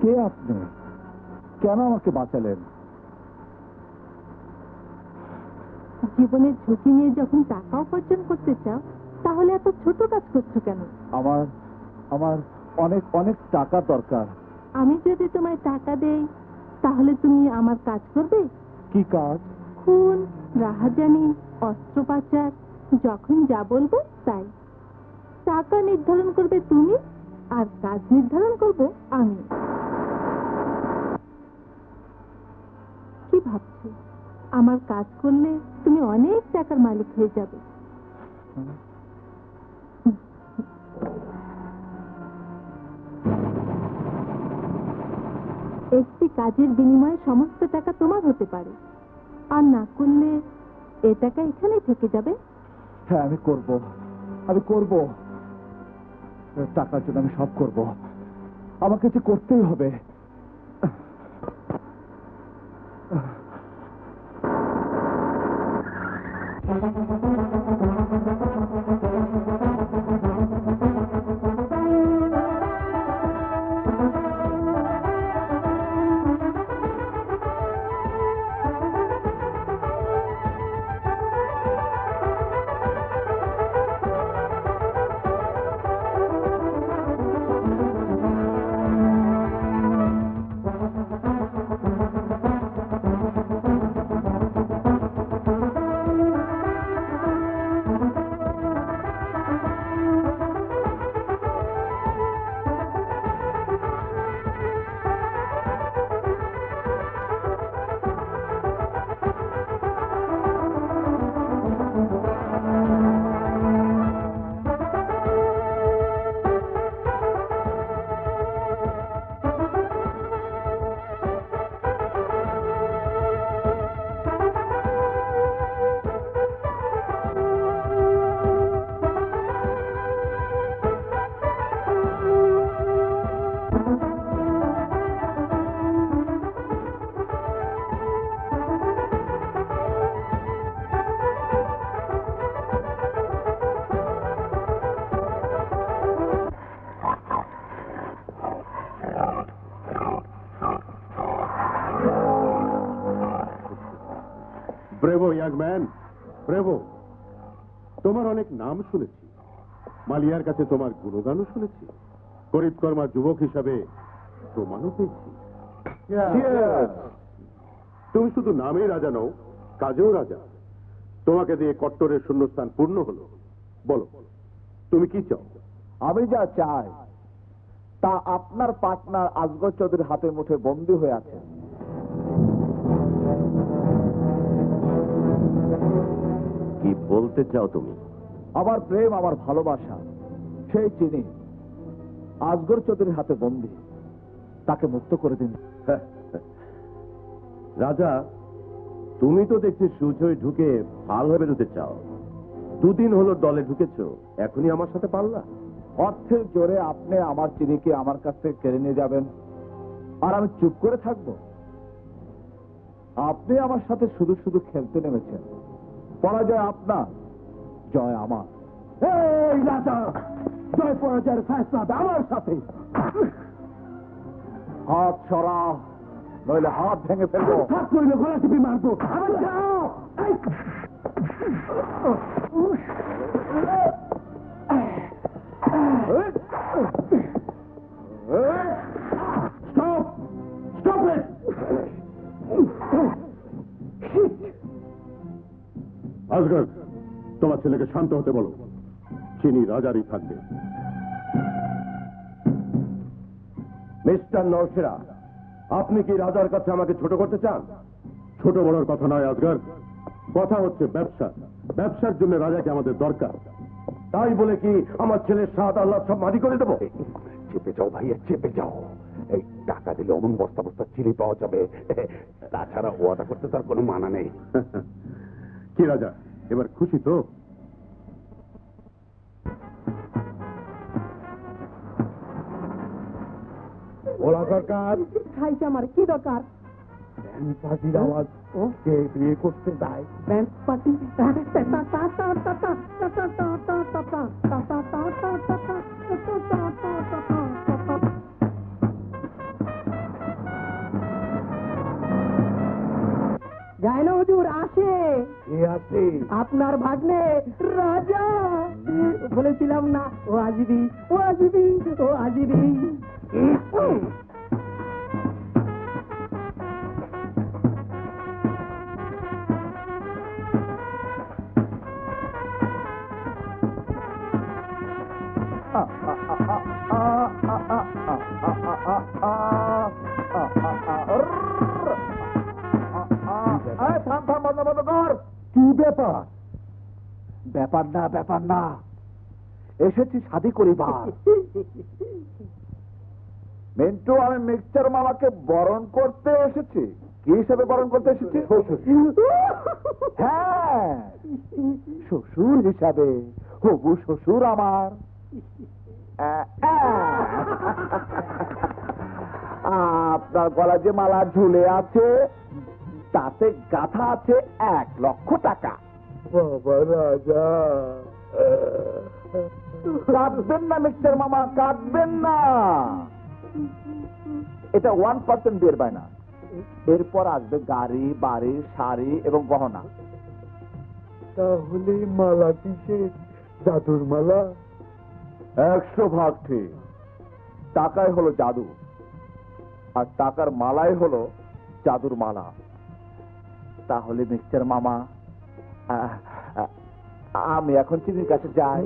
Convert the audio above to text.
কে আপনি? কেন আমাকে বাঁচালেন? জীবনের ঝুঁকি নিয়ে যখন টাকা উপার্জন করতে চাও, তাহলে এত ছোট কাজ করছো কেন? আমার আমার অনেক অনেক টাকা দরকার। আমি যদি তোমায় টাকা দেই, তাহলে তুমি আমার কাজ করবে? কি কাজ? খুন, রাহাজানি, অস্ত্র পাচার, যখন যা বলবো তাই। টাকা নির্ধারণ করবে তুমি, আর কাজ নির্ধারণ করব আমি। কি ভাবছো, আমার কাজ করলে তুমি অনেক টাকার মালিক হয়ে যাবে? একটি কাজের বিনিময়ে সমস্ত টাকা তোমার হতে পারে, আর না করলে এ টাকা এখানেই থেকে যাবে। হ্যাঁ, আমি করব। টাকার জন্য আমি সব করব। আমাকে যে করতেই হবে। Bravo young man, bravo. তোমার অনেক নাম শুনেছি, মালিয়ার কাছে তোমার গুণগানও শুনেছি, করিতকর্মা যুবক হিসাবে প্রমাণও পেয়েছি। তুমি শুধু নামেই রাজা নও, কাজেও রাজা। তোমাকে দিয়ে কট্টরের শূন্যস্থান পূর্ণ হলো। বলো, তুমি কি চাও? আমি যা চাই তা আপনার পার্টনার আজগর চৌধুরীর হাতের মুঠে বন্দী হয়ে আছে। কি বলতে চাও তুমি? আমার প্রেম, আমার ভালোবাসা, সেই চিনি আজগর চৌধুরীর হাতে বন্দী। তাকে মুক্ত করে দিন। রাজা, তুমি তো দেখছি সুজয় ঢুকে ফাল হয়ে বেরোতে চাও। দুদিন হলো দলে ঢুকেছ, এখনই আমার সাথে পাল্লা? অর্থের জোরে আপনি আমার চিনিকে আমার কাছ থেকে কেড়ে নিয়ে যাবেন, আর আমি চুপ করে থাকবো? আপনি আমার সাথে শুধু শুধু খেলতে নেমেছেন। পরাজয় আপনার, জয় আমার। এই রাজা, জয় পরাজয়ের ফয়সালা আমার সাথে। হাত সরা, নইলে হাত ভেঙে ফেলবো। হাত নইলে গলা টিপে মারবো। আজগর, তোমার ছেলেকে শান্ত হতে বলো। চিনি রাজারই থাকবে। মিস্টার নরসেরা, আপনি কি রাজার কাছে আমাকে ছোট করতে চান? ছোট বড়র কথা নয় আজগর, কথা হচ্ছে ব্যবসা। ব্যবসার জন্য রাজাকে আমাদের দরকার। তাই বলে কি আমার ছেলের স্বাদ আল্লাহ সব মাটি করে দেবো? চেপে যাও ভাইয়া, চেপে যাও। এই টাকা দিলে অমন বস্তা বস্তা চিনি পাওয়া যাবে। তাছাড়া ওয়াদা করতে তার কোনো মানা নেই। কি রাজা, এবার খুশি তো? ওলা সরকার খাইছে আমার কি দরকার? পার্টির আওয়াজ, কে বিয়ে করতে যায়? Band party. আছে? আপনার ভাগ্নে রাজা বলেছিলাম না, ও আসবি, ও আসবি, ও আসবি। কি ব্যাপার? ব্যাপার না, এসেছি শাদি করিবার। মিন্টু, আমি মিক্সচার মামাকে বরণ করতে এসেছি। কি হিসেবে বরণ করতে এসেছি? হ্যাঁ, শ্বশুর হিসাবে, হবু শ্বশুর আমার। আপনার গলা যে মালা ঝুলে আছে তাতে গাথা আছে 1,00,000 টাকা। বাবা রাজা, কাঁদবেন না মিস্টার মামা, কাঁদবেন না। এটা 1% বিয়ের বায়না। এরপর আসবে গাড়ি, বাড়ি, শাড়ি এবং গহনা। তাহলে মালা কিসের? জাদুর মালা। 100% ঠিক। টাকাই হলো জাদু, আর টাকার মালাই হলো জাদুর মালা। তাহলে মিস্টার মামা, আমি এখন চিনির কাছে যাই।